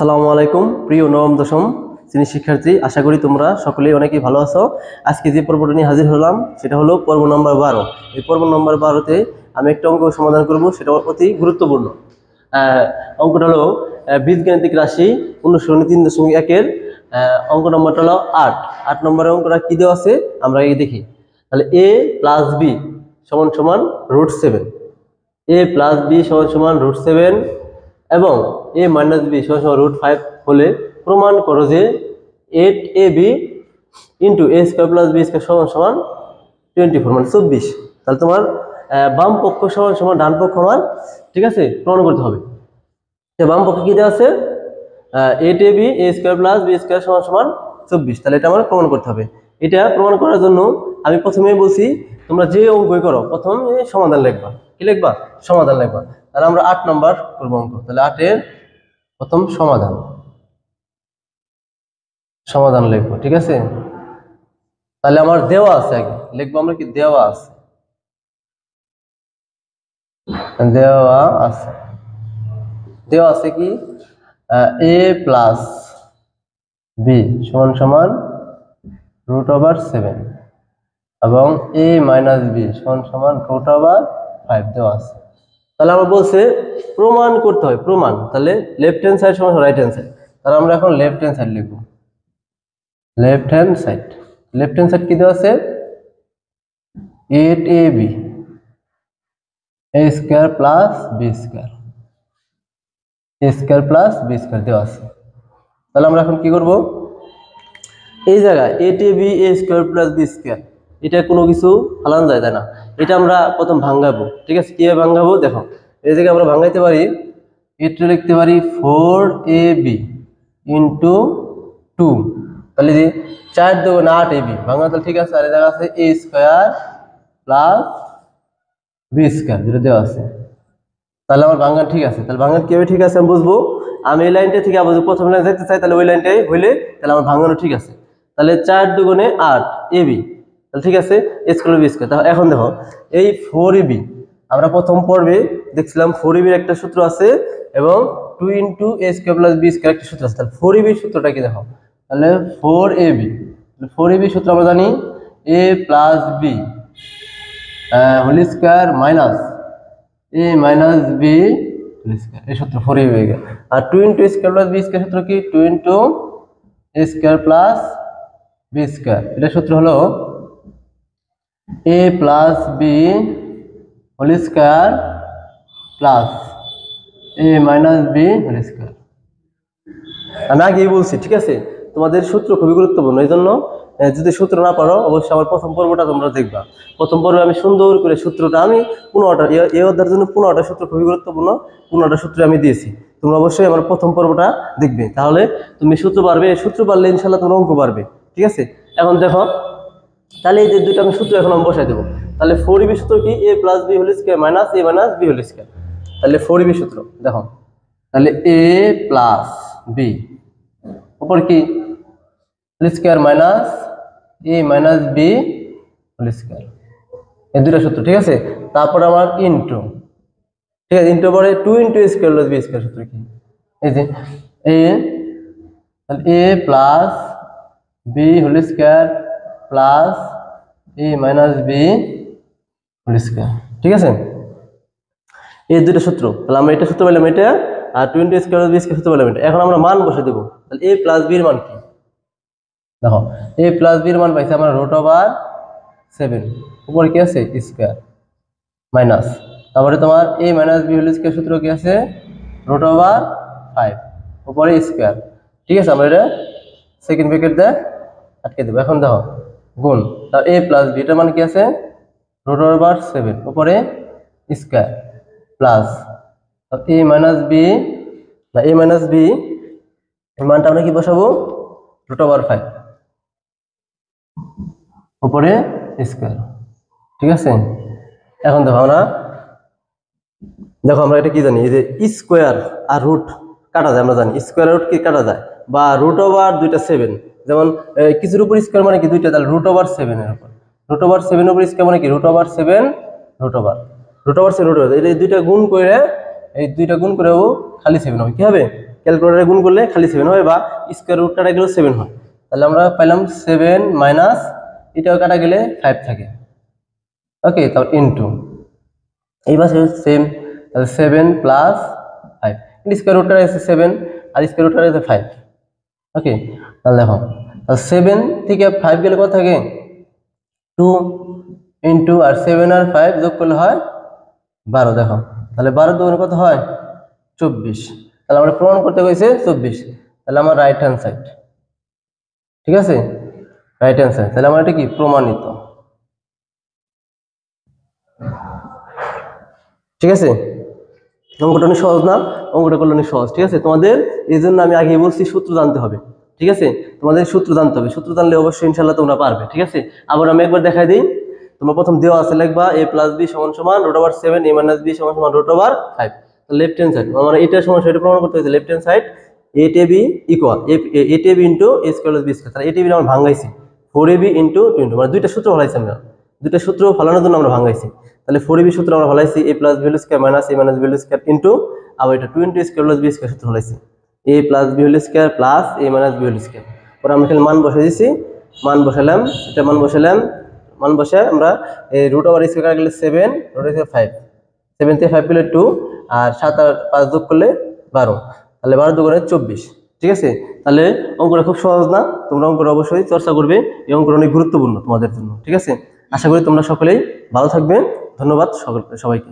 আসসালামু আলাইকুম প্রিয় নবম দশম শ্রেণীর শিক্ষার্থী, আশা করি তোমরা সকলেই অনেকেই ভালো আছো। আজকে যে পর্বটা নিয়ে হাজির হলাম সেটা হলো পর্ব নম্বর 12। এই পর্ব নম্বর 12তে আমি একটা অঙ্ক সমাধান করব, সেটা অতি গুরুত্বপূর্ণ। অঙ্কটা হলো বীজগাণিতিক রাশি অনুসরণী 3.1-এর অঙ্ক নম্বরটা হলো 8 নম্বরের অঙ্কটা কি দেওয়া আছে আমরা এই দেখি। তাহলে a প্লাস বি সমান সমান √7, a প্লাস বি সমান সমান √7 এবং a মাইনাস বি সমান সমান √5 হলে প্রমাণ করো যে 8ab into a square plus B square সমান সমান 24 মানে 24। তাহলে তোমার বাম পক্ষ সমান সমান ডান পক্ষ আমার, ঠিক আছে, প্রমাণ করতে হবে। বাম পক্ষে কি দেওয়া আছে 8ab a square plus B square সমান সমান 24। তাহলে এটা আমার প্রমাণ করতে হবে। এটা প্রমাণ করার জন্য আমি প্রথমেই বলছি তোমরা যে অঙ্কই করো প্রথমে সমাধান লিখবা। কি লিখবা? সমাধান লিখবা। তাহলে আমরা 8 নম্বর করবো অঙ্ক। তাহলে 8-এর প্রথম সমাধান লিখবো, ঠিক আছে। তাহলে আমার দেওয়া আছে, আগে লিখবো আমরা কি দেওয়া আছে, দেওয়া আছে কি a প্লাস বি সমান সমান √7 এবং a মাইনাস বি সমান সমান √5 দেওয়া আছে। তাহলে আমরা বলছে প্রমাণ করতে হয়, প্রমাণ। তাহলে লেফট হ্যান্ড সাইড সমান রাইট হ্যান্ড সাইড। তাহলে আমরা এখন লেফট হ্যান্ড সাইড লিখবো। লেফট হ্যান্ড সাইড কি দেওয়া আছে 8ab a square plus B square দেওয়া আছে। তাহলে আমরা এখন কি করব, এই জায়গায় 8ab a square plus B square এটা কোনো কিছু ফালানো যায়, তাই না? এটা আমরা প্রথম ভাঙাবো, ঠিক আছে। কিভাবে ভাঙাবো দেখো, এই জায়গায় আমরা ভাঙাইতে পারি, এটা লিখতে পারি 4ab ইন্টু 2। তাহলে যে 4 2 8ab ভাঙা, তাহলে ঠিক আছে। আর এই জায়গা আছে a square plus B square যেটা দেওয়া আছে। তাহলে আমার ভাঙা ঠিক আছে। তাহলে ভাঙা কিভাবে ঠিক আছে আমি বুঝবো, আমি এই লাইনটা থেকে আবার প্রথম লাইন দেখতে চাই, তাহলে ওই লাইনটাই হইলে তাহলে আমার ভাঙানো ঠিক আছে। তাহলে 4 2 8 ab, তাহলে ঠিক আছে a স্কয়ার বি স্কয়ার। তাহলে এখন দেখো এই 4ab আমরা প্রথম পর্বে দেখছিলাম 4ab এর একটা সূত্র আছে এবং 2 into a square plus B square একটা সূত্র আছে। তাহলে 4ab সূত্রটা কি দেখো, তাহলে 4ab সূত্র আমরা জানি a plus B whole square minus a minus B whole square, এই সূত্র 4ab হয়ে গেল। আর 2 into a square plus B square সূত্র কি 2 into a square plus B square, এটা সূত্র হলো a plus B whole square plus a minus B whole square. আমি আগেই বলছি, ঠিক আছে, তোমাদের সূত্র খুবই গুরুত্বপূর্ণ। এই জন্য যদি সূত্র না পারো অবশ্যই আমার প্রথম পর্বটা তোমরা দেখবা। প্রথম পর্বে আমি সুন্দর করে সূত্রটা আমি 15টা, এই অধ্যায়ের জন্য 15টা সূত্র খুবই গুরুত্বপূর্ণ, 15টা সূত্র আমি দিয়েছি। তোমরা অবশ্যই আমার প্রথম পর্বটা দেখবে, তাহলে তুমি সূত্র পারবে। সূত্র পারলে ইনশাল্লাহ তোমার অঙ্ক পারবে, ঠিক আছে। এখন দেখো, তাহলে এই যে দুইটা আমি সূত্র এখন আমি বসাই দেবো। তাহলে 4ab সূত্র কি a plus B whole square minus a minus B whole square. তাহলে 4ab সূত্র দেখো, তাহলে a প্লাস বি উপর কি whole square minus a minus B whole square, এই দুটো সূত্র, ঠিক আছে। তারপর আমার ইনটু, ঠিক আছে, ইনটু পরে 2 into a square plus B square সূত্র কি এই যে তাহলে a plus B whole square plus a minus B whole square, ঠিক আছে। এই দুটো সূত্র, তাহলে আমরা এটা সূত্র পেলাম, এটা, আর 2 into a square plus B square সূত্র পেলাম এটা। এখন আমরা মান বসে দেবো। তাহলে a প্লাস বি এর মান কি দেখো, a প্লাস বি এর মান পাইছি আমরা √7 উপরে কি আছে স্কয়ার মাইনাস, তারপরে তোমার a minus B whole square সূত্র কি আছে √5 উপরে স্কয়ার, ঠিক আছে। আমরা এটা সেকেন্ড ব্র্যাকেট দিয়ে আটকে দেবো। এখন দেখো গুণ, তাহলে a প্লাস বি এটার মান কি আছে √7 উপরে square plus a minus B, না a মাইনাস বি এর মানটা আমরা কি বসাবো √5 উপরে স্কয়ার, ঠিক আছে। এখন দেখো আমরা এটা কি জানি, এই যে স্কোয়ার আর রুট কাটা যায়, আমরা জানি স্কোয়ার রুট কি কাটা যায়, বা √7, যেমন কিছুর উপর স্কোয়ার মানে কি দুইটা, তাহলে √7 এর উপর √7 উপর স্কোয়ার মানে কি √7 √7 এই দুইটা গুণ করে, এই দুইটা গুণ করে খালি 7 হবে, কি হবে ক্যালকুলেটারে গুণ করলে খালি 7 হয় বা স্কয়ার রুট কাটা গেলেও 7 হয়। তাহলে আমরা পাইলাম 7 মাইনাস এটাও কাটা গেলে 5 থাকে। ওকে, তারপর ইনটু এই পাশে সেম, তাহলে 7 প্লাস 5 স্কয়ার রুট কাটা আছে 7 আর স্কয়ার রুট কাটা আছে 5। ওকে, তাহলে দেখো, তাহলে 7 থেকে 5 গেলে কত থাকে 2 ইনটু আর 7 আর 5 যোগ করলে হয় 12। দেখো, তাহলে 12 দুগুণে কত হয় 24। তাহলে আমরা প্রমাণ করতে কইছে 24। তাহলে আমার রাইট হ্যান্ড সাইড, ঠিক আছে, রাইট হ্যান্ড সাইড। তাহলে আমার এটা কি প্রমাণিত, ঠিক আছে। অঙ্কটা অনেক সহজ না, অঙ্কটা করলে অনেক সহজ, ঠিক আছে। তোমাদের এই জন্য আমি আগে বলছি সূত্র জানতে হবে, ঠিক আছে। তোমাদের সূত্র জানতে হবে, সূত্র জানলে অবশ্যই ইনশাল্লাহ তোমরা পারবে, ঠিক আছে। আবার আমি একবার দেখাই দিই। তোমরা প্রথম দেওয়া আছে লিখবা a + b = √7, a - b = √5। Left hand side আমরা এটা সমস্যা এটা প্রমাণ করতে হয়েছে। Left hand side a/b equal a/b * a² + b²। তাহলে a/b আমরা ভাঙাইছি 4ab * 2 মানে দুইটা সূত্র ভাঙাইছি আমরা, দুইটা সূত্র ফালানোর জন্য আমরা ভাঙাইছি। তাহলে 4ab সূত্র আমরা ভাঙাইছি a + b² - a - b² into আবার এটা 2 * a² + b² সূত্র ভাঙাইছি a + b² + a - b²। পরে আমরা এখানে মান বসাই দিছি, মান বসালাম, এটা মান বসালাম, মান বসে আমরা এই √2 কাটা গেলে 7, √5 7 থেকে 5 গেলে 2 আর 7 আর 5 যোগ করলে 12। তাহলে 12 দুগুণে 24, ঠিক আছে। তাহলে অঙ্কটা খুব সহজ না, তোমরা অঙ্কটা অবশ্যই চর্চা করবে, এই অঙ্কটা অনেক গুরুত্বপূর্ণ তোমাদের জন্য, ঠিক আছে। আশা করি তোমরা সকলেই ভালো থাকবে। ধন্যবাদ সবাইকে।